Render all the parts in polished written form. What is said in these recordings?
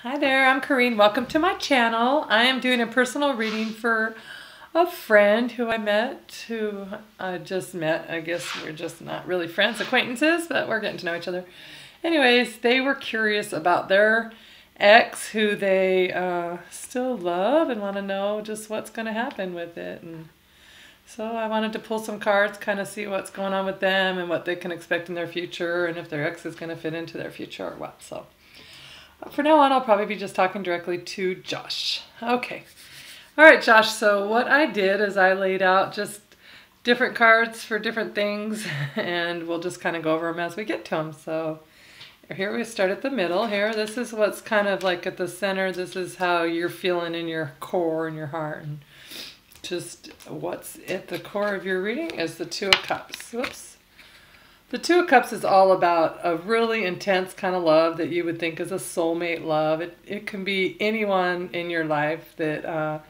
Hi there, I'm Corrine. Welcome to my channel. I am doing a personal reading for a friend who I just met. I guess we're just not really friends, acquaintances, but we're getting to know each other. Anyways, they were curious about their ex who they still love and want to know just what's going to happen with it. And so I wanted to pull some cards, kind of see what's going on with them and what they can expect in their future and if their ex is going to fit into their future or what. So for now on, I'll probably be just talking directly to Josh. Okay. All right, Josh. So what I did is I laid out just different cards for different things, and we'll just kind of go over them as we get to them. So here we start at the middle here. This is what's kind of like at the center. This is how you're feeling in your core and your heart. And just what's at the core of your reading is the Two of Cups. Whoops. The Two of Cups is all about a really intense kind of love that you would think is a soulmate love. It can be anyone in your life that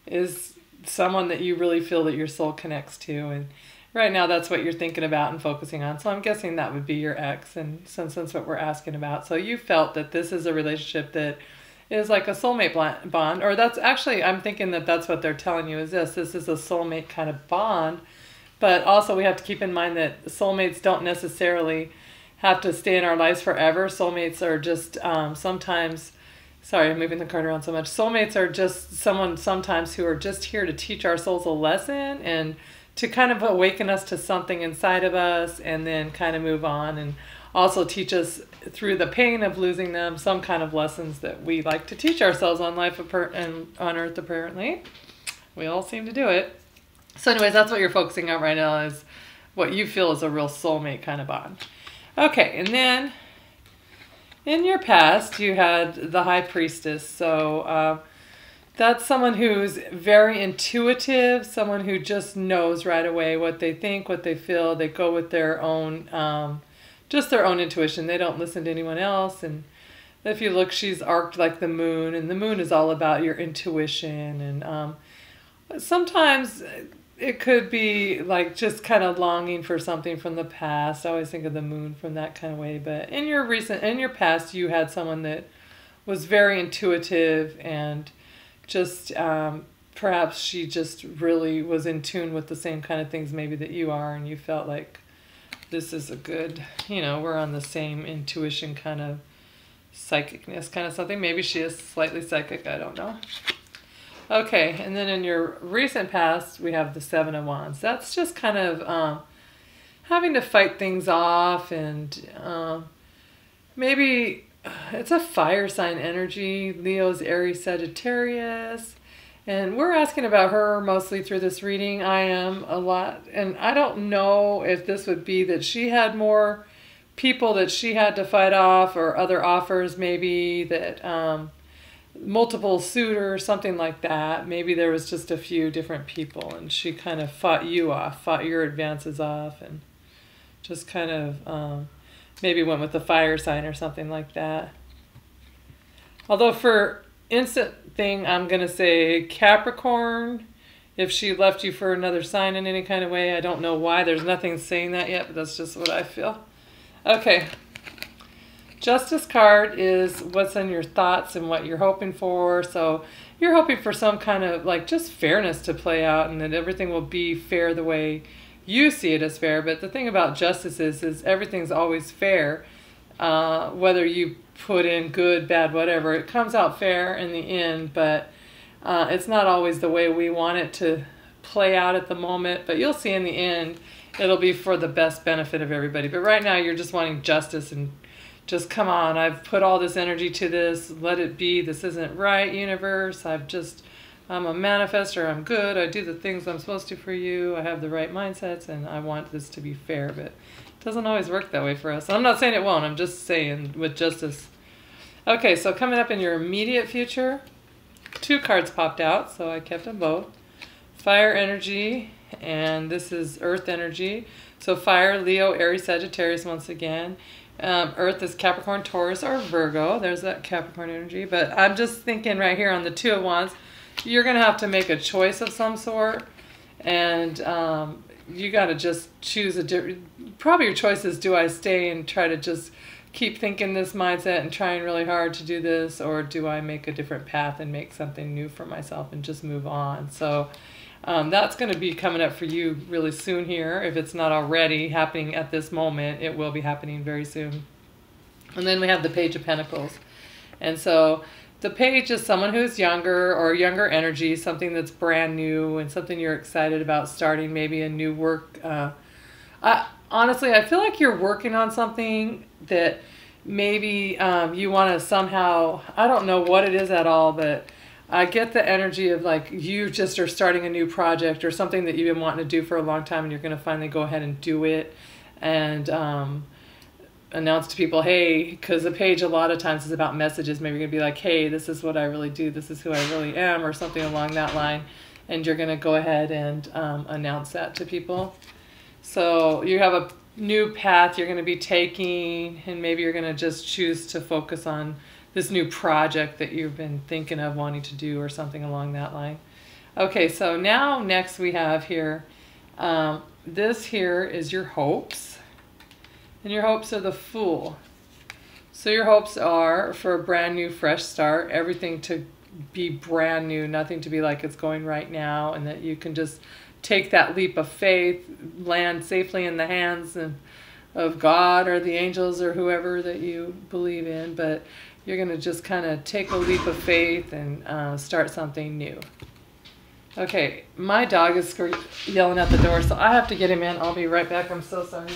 is someone that you really feel that your soul connects to. And right now that's what you're thinking about and focusing on. So I'm guessing that would be your ex, and since that's what we're asking about. So you felt that this is a relationship that is like a soulmate bond, or that's actually, I'm thinking that that's what they're telling you is this is a soulmate kind of bond. But also we have to keep in mind that soulmates don't necessarily have to stay in our lives forever. Soulmates are just sometimes, sorry, I'm moving the card around so much. Soulmates are just someone sometimes who are just here to teach our souls a lesson and to kind of awaken us to something inside of us and then kind of move on, and also teach us through the pain of losing them some kind of lessons that we like to teach ourselves on life and on earth apparently. We all seem to do it. So anyways, that's what you're focusing on right now, is what you feel is a real soulmate kind of bond. Okay, and then in your past, you had the High Priestess. So that's someone who's very intuitive, someone who just knows right away what they think, what they feel. They go with their own, just their own intuition. They don't listen to anyone else. And if you look, she's arced like the moon, and the moon is all about your intuition. And sometimes it could be like just kind of longing for something from the past. I always think of the moon from that kind of way. But in your past, you had someone that was very intuitive, and just perhaps she just really was in tune with the same kind of things maybe that you are, and you felt like this is a good, we're on the same intuition kind of psychicness kind of something. Maybe she is slightly psychic, I don't know. Okay, and then in your recent past, we have the Seven of Wands. That's just kind of having to fight things off, and maybe it's a fire sign energy. Leo's Aries, Sagittarius. And we're asking about her mostly through this reading. I am a lot, and I don't know if this would be that she had more people that she had to fight off, or other offers maybe that... multiple suitors, something like that. Maybe there was just a few different people, and she kind of fought you off, fought your advances off, and just kind of maybe went with the fire sign or something like that. Although for instant thing, I'm going to say Capricorn, if she left you for another sign in any kind of way. I don't know why. There's nothing saying that yet, but that's just what I feel. Okay. Justice card is what's in your thoughts and what you're hoping for. So you're hoping for some kind of like just fairness to play out, and that everything will be fair the way you see it as fair. But the thing about justice is everything's always fair. Whether you put in good, bad, whatever, it comes out fair in the end, but it's not always the way we want it to play out at the moment. But you'll see in the end, it'll be for the best benefit of everybody. But right now you're just wanting justice, and just come on, I've put all this energy to this, let it be, this isn't right, universe, I'm a manifester, I'm good, I do the things I'm supposed to for you, I have the right mindsets, and I want this to be fair. But it doesn't always work that way for us. I'm not saying it won't, I'm just saying with justice. Okay, so coming up in your immediate future, two cards popped out, so I kept them both. Fire energy, and this is earth energy. So fire, Leo, Aries, Sagittarius once again. Earth is Capricorn, Taurus, or Virgo. There's that Capricorn energy. But I'm just thinking right here on the Two of Wands, you're going to have to make a choice of some sort. And you got to just choose a different... Probably your choice is, do I stay and try to just keep thinking this mindset and trying really hard to do this, or do I make a different path and make something new for myself and just move on? So that's going to be coming up for you really soon here. If it's not already happening at this moment, it will be happening very soon. And then we have the Page of Pentacles. And so the Page is someone who's younger, or younger energy, something that's brand new and something you're excited about starting, maybe a new work. Honestly, I feel like you're working on something that maybe you want to somehow, I don't know what it is at all, but I get the energy of like you just are starting a new project or something that you've been wanting to do for a long time, and you're going to finally go ahead and do it and announce to people, hey, because the Page a lot of times is about messages. Maybe you're going to be like, hey, this is what I really do. This is who I really am, or something along that line. And you're going to go ahead and announce that to people. So you have a new path you're going to be taking, and maybe you're going to just choose to focus on this new project that you've been thinking of wanting to do, or something along that line. Okay, so now next we have here, this here is your hopes. And your hopes are the Fool. So your hopes are for a brand new, fresh start, everything to be brand new, nothing to be like it's going right now, and that you can just take that leap of faith, land safely in the hands of God or the angels or whoever that you believe in, but you're going to just kind of take a leap of faith and start something new. Okay, my dog is yelling at the door, so I have to get him in. I'll be right back. I'm so sorry.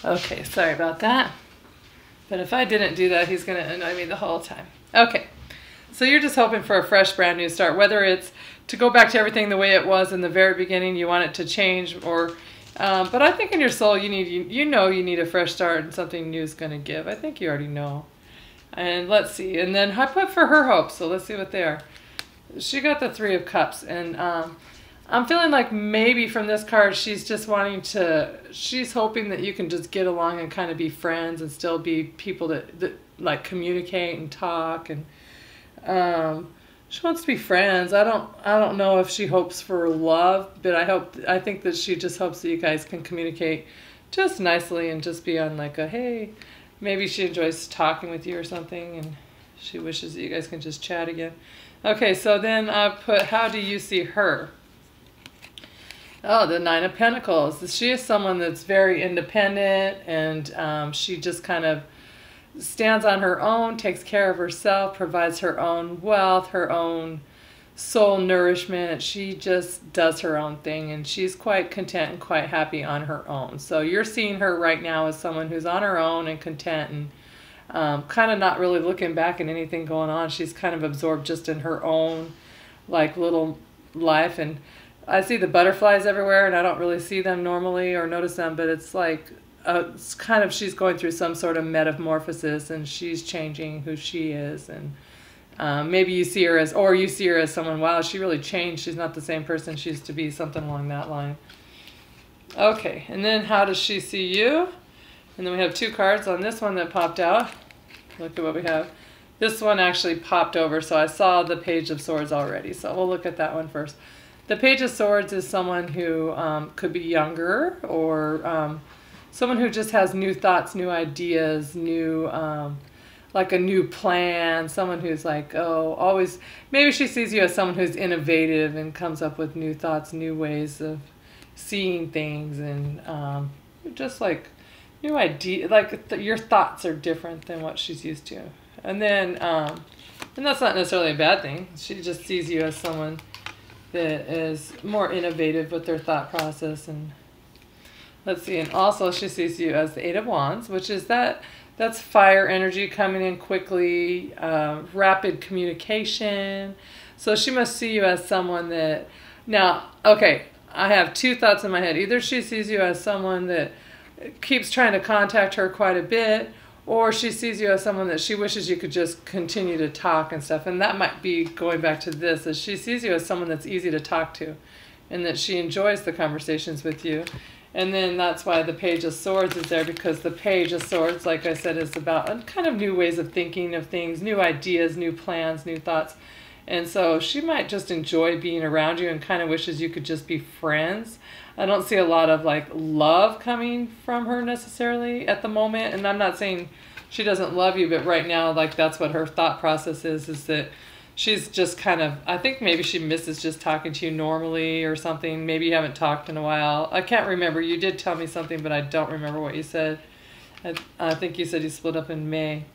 Okay, sorry about that. But if I didn't do that, he's going to annoy me the whole time. Okay, so you're just hoping for a fresh, brand new start, whether it's to go back to everything the way it was in the very beginning, you want it to change, or, but I think in your soul you need a fresh start, and something new is going to give. I think you already know. And let's see. And then I put for her hopes, so let's see what they are. She got the Three of Cups, and I'm feeling like maybe from this card she's just wanting to, she's hoping that you can just get along and kind of be friends and still be people that like communicate and talk, and she wants to be friends. I don't know if she hopes for love, but I think that she just hopes that you guys can communicate just nicely and just be on like a, hey, maybe she enjoys talking with you or something, and she wishes that you guys can just chat again. Okay, so then I put, how do you see her? Oh, the Nine of Pentacles. She is someone that's very independent, and she just kind of stands on her own, takes care of herself, provides her own wealth, her own soul nourishment. She just does her own thing, and she's quite content and quite happy on her own. So you're seeing her right now as someone who's on her own and content, and kind of not really looking back at anything going on. She's kind of absorbed just in her own like little life. And I see the butterflies everywhere, and I don't really see them normally or notice them, but it's like it's kind of, she's going through some sort of metamorphosis, and she's changing who she is. And maybe you see her as, or you see her as someone, wow, she really changed. She's not the same person she used to be, something along that line. Okay, and then how does she see you? And then we have two cards on this one that popped out. Look at what we have. This one actually popped over, so I saw the Page of Swords already, so we'll look at that one first. The Page of Swords is someone who could be younger, or someone who just has new thoughts, new ideas, new, like a new plan. Someone who's like, oh, always, maybe she sees you as someone who's innovative and comes up with new thoughts, new ways of seeing things, and just like new idea, like your thoughts are different than what she's used to. And then, and that's not necessarily a bad thing. She just sees you as someone that is more innovative with their thought process. And let's see, and also she sees you as the Eight of Wands, which is that's fire energy coming in quickly, rapid communication. So she must see you as someone that, now, okay, I have two thoughts in my head. Either she sees you as someone that keeps trying to contact her quite a bit, or she sees you as someone that she wishes you could just continue to talk and stuff. And that might be going back to this, as she sees you as someone that's easy to talk to, and that she enjoys the conversations with you. And then that's why the Page of Swords is there, because the Page of Swords, like I said, is about kind of new ways of thinking of things, new ideas, new plans, new thoughts. And so she might just enjoy being around you and kind of wishes you could just be friends. I don't see a lot of like love coming from her necessarily at the moment. And I'm not saying she doesn't love you, but right now, like that's what her thought process is that she's just kind of, I think maybe she misses just talking to you normally or something. Maybe you haven't talked in a while. I can't remember. You did tell me something, but I don't remember what you said. I think you said you split up in May.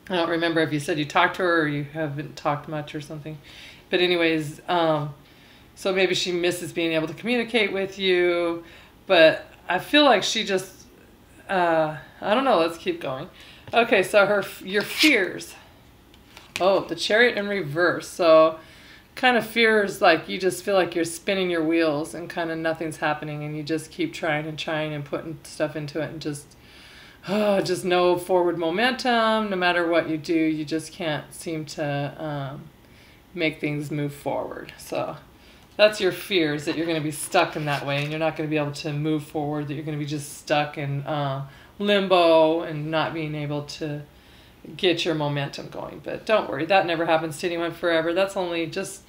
I don't remember if you said you talked to her or you haven't talked much or something. But anyways, so maybe she misses being able to communicate with you. But I feel like she just, I don't know. Let's keep going. Okay, so your fears. Oh, the Chariot in reverse. So kind of fears like you just feel like you're spinning your wheels and kind of nothing's happening and you just keep trying and putting stuff into it and just no forward momentum. No matter what you do, you just can't seem to make things move forward. So that's your fears, that you're going to be stuck in that way and you're not going to be able to move forward, that you're going to be just stuck in limbo and not being able to get your momentum going. But don't worry, that never happens to anyone forever. That's only just,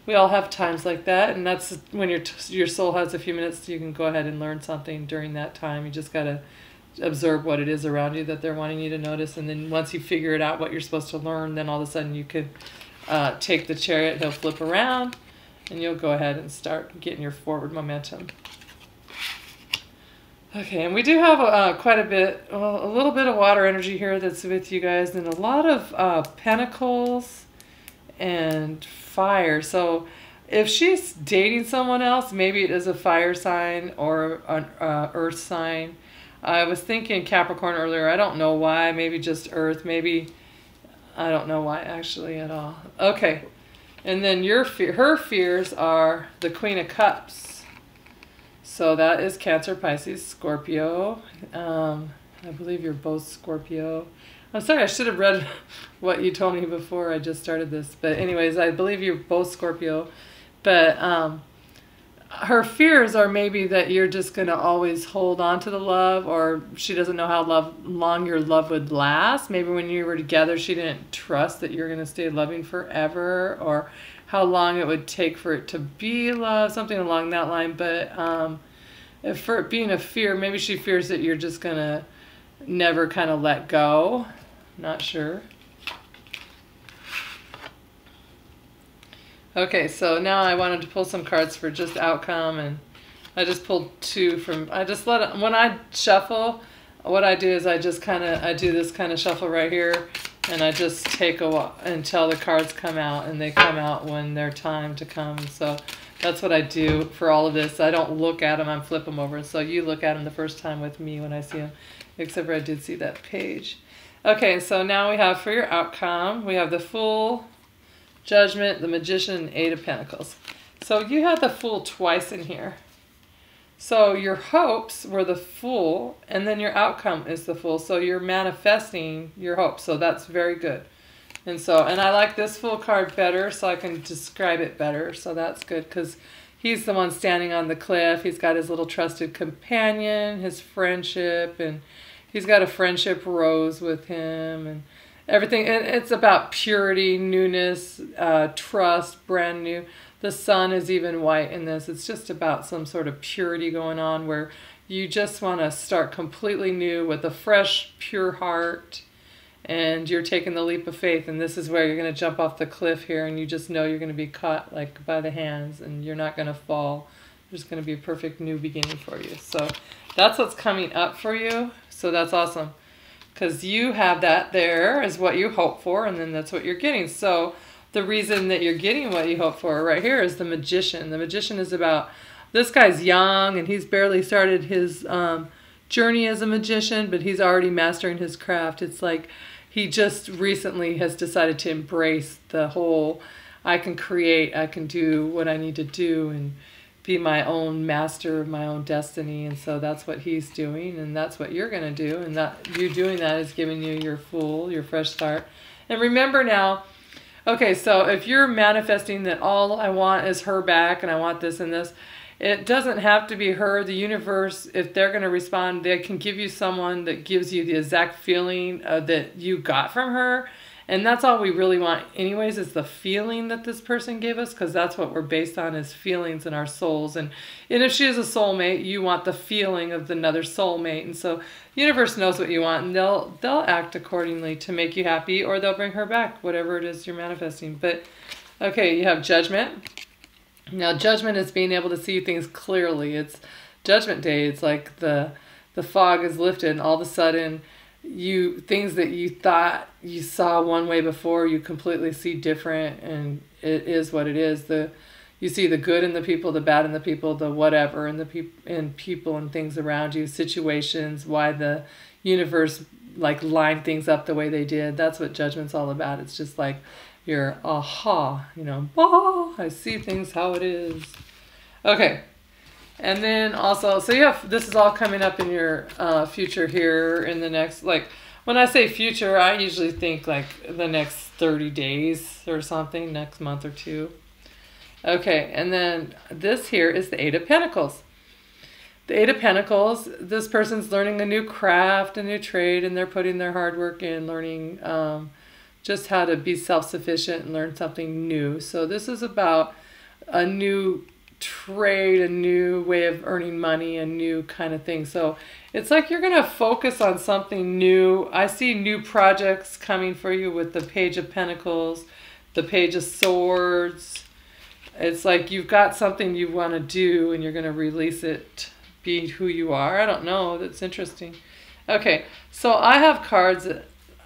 we all have times like that, and that's when your soul has a few minutes, so you can go ahead and learn something during that time. You just got to observe what it is around you that they're wanting you to notice, and then once you figure it out what you're supposed to learn, then all of a sudden you could take the Chariot, he'll flip around, and you'll go ahead and start getting your forward momentum. Okay, and we do have quite a bit, a little bit of water energy here that's with you guys, and a lot of pentacles and fire. So if she's dating someone else, maybe it is a fire sign or an earth sign. I was thinking Capricorn earlier. I don't know why. Maybe just earth. Maybe, I don't know why actually at all. Okay, and then her fears are the Queen of Cups. So that is Cancer, Pisces, Scorpio. I believe you're both Scorpio. I'm sorry, I should have read what you told me before I just started this. But anyways, I believe you're both Scorpio. But her fears are maybe that you're just going to always hold on to the love, or she doesn't know how long your love would last. Maybe when you were together, she didn't trust that you're going to stay loving forever, or how long it would take for it to be love, something along that line. But if for it being a fear, maybe she fears that you're just going to never kind of let go. Not sure. Okay, so now I wanted to pull some cards for just outcome, and I just pulled two from, I just let it, when I shuffle, what I do is I do this kind of shuffle right here, and I just take a while until the cards come out, and they come out when they're time to come. So that's what I do for all of this. I don't look at them, I flip them over. So you look at them the first time with me when I see them, except for I did see that page. Okay, so now we have for your outcome, we have the Fool, Judgment, the Magician, and Eight of Pentacles. So you had the Fool twice in here. So your hopes were the Fool, and then your outcome is the Fool. So you're manifesting your hopes. So that's very good. And I like this Fool card better, so I can describe it better. So that's good, because he's the one standing on the cliff. He's got his little trusted companion, his friendship, and he's got a friendship rose with him, and everything. It's about purity, newness, trust, brand new. The sun is even white in this. It's just about some sort of purity going on where you just want to start completely new with a fresh, pure heart, and you're taking the leap of faith. And this is where you're going to jump off the cliff here, and you just know you're going to be caught like by the hands, and you're not going to fall. There's going to be a perfect new beginning for you. So that's what's coming up for you. So that's awesome, because you have that there is what you hope for, and then that's what you're getting. So the reason that you're getting what you hope for right here is the Magician. The Magician is about, this guy's young, and he's barely started his journey as a magician, but he's already mastering his craft. It's like he just recently has decided to embrace the whole, I can create, I can do what I need to do, and be my own master of my own destiny. And so that's what he's doing, and that's what you're going to do. And that you doing that is giving you your Fool, your fresh start. And remember now, okay, so if you're manifesting that all I want is her back, and I want this and this, It doesn't have to be her. The universe, if they're going to respond, they can give you someone that gives you the exact feeling that you got from her. And that's all we really want anyways, is the feeling that this person gave us, because that's what we're based on, is feelings in our souls. And if she is a soulmate, you want the feeling of another soulmate. And so the universe knows what you want, and they'll act accordingly to make you happy, or they'll bring her back, whatever it is you're manifesting. But okay, you have Judgment. Now, Judgment is being able to see things clearly. It's Judgment Day. It's like the fog is lifted, and all of a sudden, things that you thought you saw one way before, you completely see different, and it is what it is. You see the good in the people, the bad in the people, the whatever in the people and things around you, situations, why the universe like lined things up the way they did. That's what Judgment's all about. It's just like your aha, I see things how it is. Okay. And then also, so you have, this is all coming up in your future here in the next, like, when I say future, I usually think like the next 30 days or something, next month or two. Okay, and then this here is the Eight of Pentacles. The Eight of Pentacles, this person's learning a new craft, a new trade, and they're putting their hard work in, learning just how to be self-sufficient and learn something new. So this is about a new trade, a new way of earning money, a new kind of thing. So it's like you're going to focus on something new. I see new projects coming for you with the Page of Pentacles, the Page of Swords. It's like you've got something you want to do, and you're going to release it, be who you are. I don't know. That's interesting. Okay, so I have cards.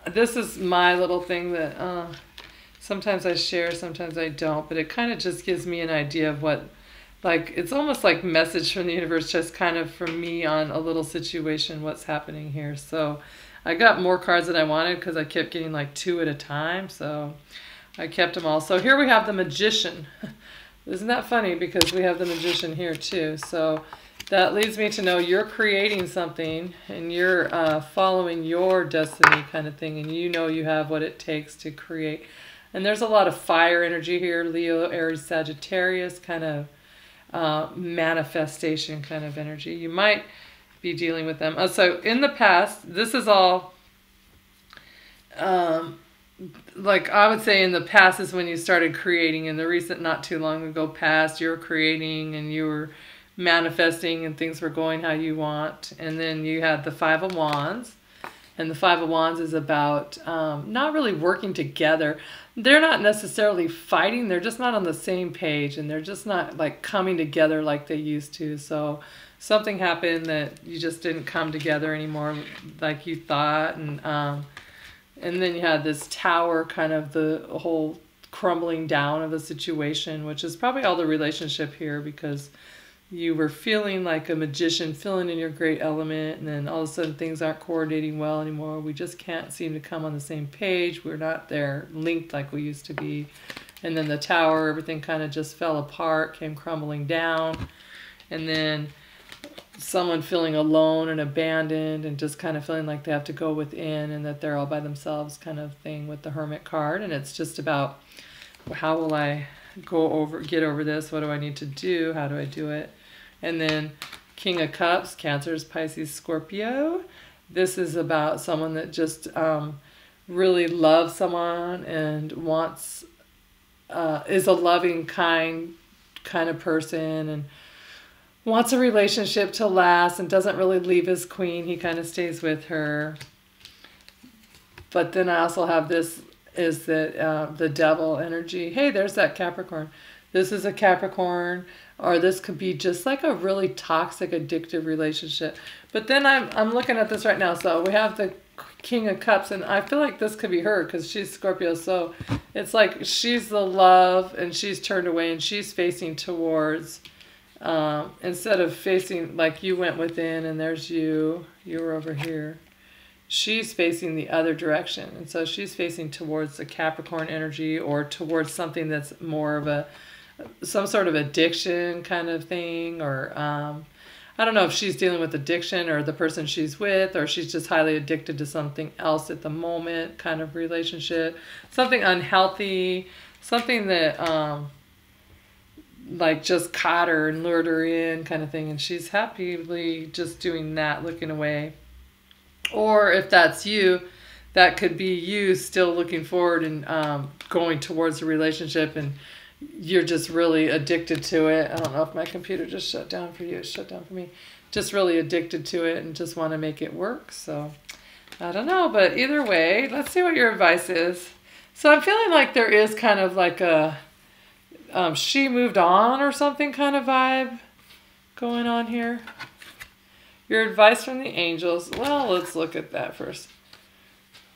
This is my little thing that sometimes I share, sometimes I don't, but it kind of just gives me an idea of what, like, it's almost like message from the universe, just kind of from me on a little situation, what's happening here. So I got more cards than I wanted because I kept getting like 2 at a time. So I kept them all. So here we have the Magician. Isn't that funny? Because we have the Magician here too. So that leads me to know you're creating something, and you're following your destiny kind of thing. And you know you have what it takes to create. And there's a lot of fire energy here. Leo, Aries, Sagittarius, kind of manifestation kind of energy. You might be dealing with them. So in the past, this is all, like I would say in the past is when you started creating. In the recent, not too long ago past, you were creating and you were manifesting and things were going how you want. And then you had the Five of Wands. And the Five of Wands is about not really working together. They're not necessarily fighting. They're just not on the same page. And they're just not like coming together like they used to. So something happened that you just didn't come together anymore like you thought. And then you had this Tower, kind of the whole crumbling down of the situation, which is probably all the relationship here, because you were feeling like a magician, feeling in your great element, and then all of a sudden things aren't coordinating well anymore. We just can't seem to come on the same page. We're not there linked like we used to be. And then the Tower, everything kind of just fell apart, came crumbling down. And then someone feeling alone and abandoned and just kind of feeling like they have to go within and that they're all by themselves kind of thing with the Hermit card. And it's just about, how will I get over this? What do I need to do? How do I do it? And then King of Cups, Cancers, Pisces, Scorpio. This is about someone that just really loves someone and wants, is a loving, kind of person, and wants a relationship to last and doesn't really leave his queen. He kind of stays with her. But then I also have this, is that the Devil energy. Hey, there's that Capricorn. This is a Capricorn, or this could be just like a really toxic, addictive relationship. But then I'm looking at this right now. So we have the King of Cups, and I feel like this could be her because she's Scorpio. So it's like she's the love, and she's turned away, and she's facing towards, instead of facing, like you went within and there's you were over here. She's facing the other direction. And so she's facing towards the Capricorn energy, or towards something that's more of some sort of addiction kind of thing. Or I don't know if she's dealing with addiction, or the person she's with, or she's just highly addicted to something else at the moment kind of relationship. Something unhealthy, something that like just caught her and lured her in kind of thing, and she's happily just doing that, looking away. Or if that's you, that could be you still looking forward and going towards a relationship, and you're just really addicted to it. I don't know if my computer just shut down for you. It shut down for me. Just really addicted to it and just want to make it work. So I don't know, but either way, let's see what your advice is. So I'm feeling like there is kind of like a she moved on or something kind of vibe going on here. Your advice from the angels. Well, let's look at that first.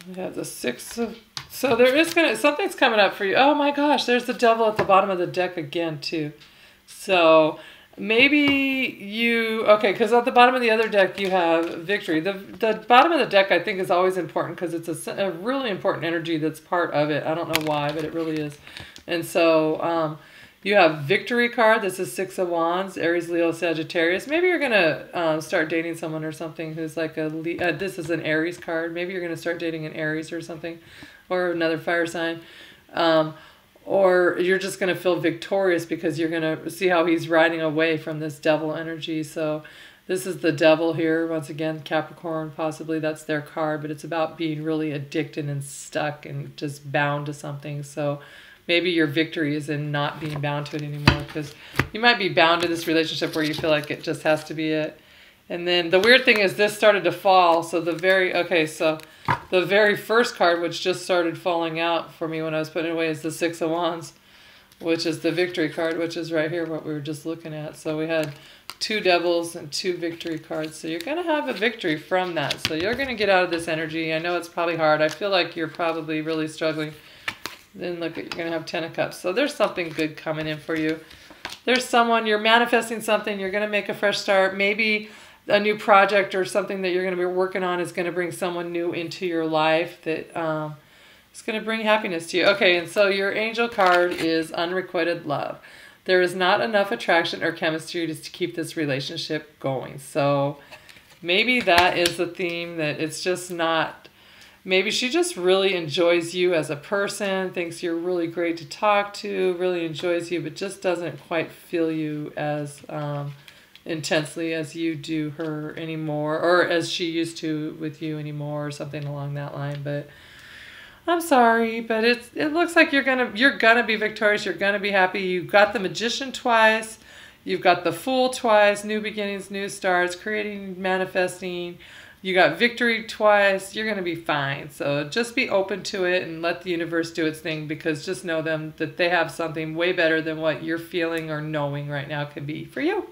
We have the Six of... So there is something's coming up for you. Oh my gosh, there's the devil at the bottom of the deck again too. So maybe you... Okay, because at the bottom of the other deck you have victory. The bottom of the deck I think is always important because it's a really important energy that's part of it. I don't know why, but it really is. And so you have victory card. This is Six of Wands, Aries, Leo, Sagittarius. Maybe you're going to start dating someone or something who's like this is an Aries card. Maybe you're going to start dating an Aries or something, or another fire sign. Or you're just going to feel victorious because you're going to see how he's riding away from this devil energy. So this is the devil here. Once again, Capricorn, possibly that's their card, but it's about being really addicted and stuck and just bound to something. So maybe your victory is in not being bound to it anymore, because you might be bound to this relationship where you feel like it just has to be it. And then the weird thing is this started to fall. So the very first card, which just started falling out for me when I was putting it away, is the Six of Wands, which is the victory card, which is right here, what we were just looking at. So we had 2 devils and 2 victory cards. So you're going to have a victory from that. So you're going to get out of this energy. I know it's probably hard. I feel like you're probably really struggling. Then look, you're going to have 10 of Cups. So there's something good coming in for you. There's someone, you're manifesting something. You're going to make a fresh start. Maybe a new project or something that you're going to be working on is going to bring someone new into your life that is going to bring happiness to you. Okay, and so your angel card is unrequited love. There is not enough attraction or chemistry to keep this relationship going. So maybe that is the theme, that it's just not... Maybe she just really enjoys you as a person, thinks you're really great to talk to, really enjoys you, but just doesn't quite feel you as intensely as you do her anymore, or as she used to with you anymore, or something along that line. But I'm sorry, but it looks like you're gonna be victorious. You're gonna be happy. You got the Magician twice. You've got the Fool twice. New beginnings, new starts, creating, manifesting. You got victory twice. You're going to be fine. So just be open to it and let the universe do its thing, because just know that they have something way better than what you're feeling or knowing right now could be for you.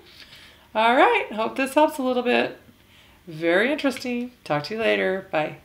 All right. Hope this helps a little bit. Very interesting. Talk to you later. Bye.